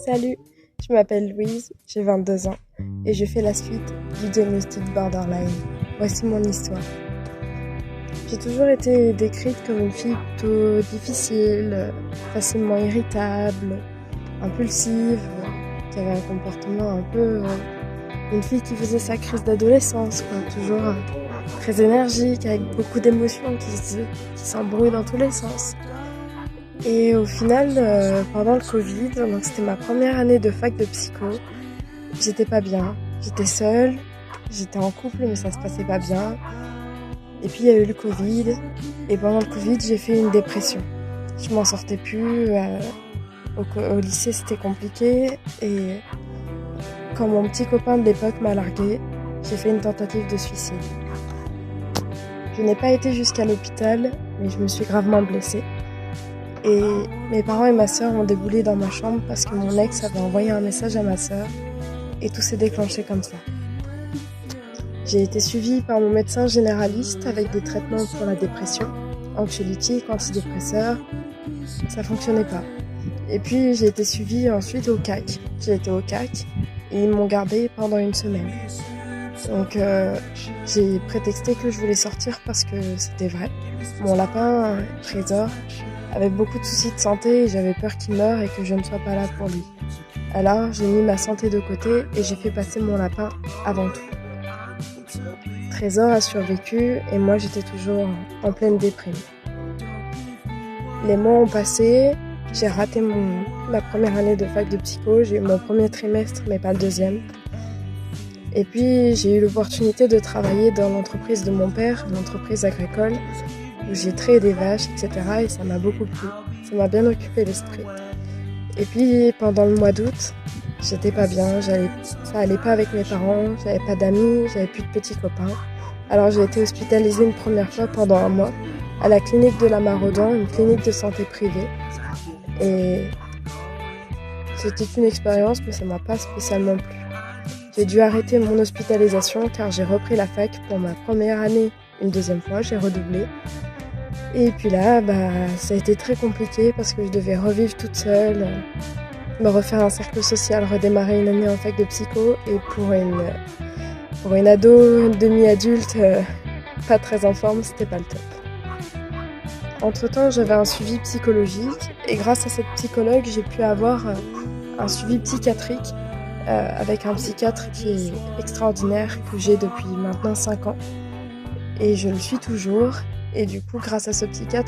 Salut, je m'appelle Louise, j'ai 22 ans et je fais la suite du diagnostic borderline. Voici mon histoire. J'ai toujours été décrite comme une fille plutôt difficile, facilement irritable, impulsive, qui avait un comportement un peu... une fille qui faisait sa crise d'adolescence, quoi. Toujours très énergique, avec beaucoup d'émotions, qui s'embrouillent dans tous les sens. Et au final, pendant le Covid, donc c'était ma première année de fac de psycho, j'étais pas bien. J'étais seule, j'étais en couple mais ça se passait pas bien. Et puis il y a eu le Covid, et pendant le Covid j'ai fait une dépression. Je m'en sortais plus, au lycée c'était compliqué, et quand mon petit copain de l'époque m'a larguée, j'ai fait une tentative de suicide. Je n'ai pas été jusqu'à l'hôpital, mais je me suis gravement blessée. Et mes parents et ma sœur ont déboulé dans ma chambre parce que mon ex avait envoyé un message à ma sœur et tout s'est déclenché comme ça. J'ai été suivie par mon médecin généraliste avec des traitements pour la dépression, anxiolytiques, antidépresseurs. Ça fonctionnait pas. Et puis j'ai été suivie ensuite au CAC. J'ai été au CAC et ils m'ont gardée pendant une semaine. Donc j'ai prétexté que je voulais sortir parce que c'était vrai. Mon lapin, Trésor, avait beaucoup de soucis de santé et j'avais peur qu'il meure et que je ne sois pas là pour lui. Alors j'ai mis ma santé de côté et j'ai fait passer mon lapin avant tout. Trésor a survécu et moi j'étais toujours en pleine déprime. Les mois ont passé, j'ai raté ma première année de fac de psycho, j'ai eu mon premier trimestre mais pas le deuxième. Et puis j'ai eu l'opportunité de travailler dans l'entreprise de mon père, l'entreprise agricole, où j'ai traité des vaches, etc. Et ça m'a beaucoup plu. Ça m'a bien occupé l'esprit. Et puis pendant le mois d'août, j'étais pas bien, ça allait pas avec mes parents, j'avais pas d'amis, j'avais plus de petits copains. Alors j'ai été hospitalisée une première fois pendant un mois à la clinique de la Maraudan, une clinique de santé privée. Et c'était une expérience, mais ça m'a pas spécialement plu. J'ai dû arrêter mon hospitalisation car j'ai repris la fac pour ma première année une deuxième fois, j'ai redoublé. Et puis là, ça a été très compliqué parce que je devais revivre toute seule, me refaire un cercle social, redémarrer une année en fac de psycho. Et pour une ado demi-adulte, pas très en forme, c'était pas le top. Entre-temps, j'avais un suivi psychologique et grâce à cette psychologue, j'ai pu avoir un suivi psychiatrique avec un psychiatre qui est extraordinaire, que j'ai depuis maintenant 5 ans. Et je le suis toujours. Et du coup, grâce à ce psychiatre,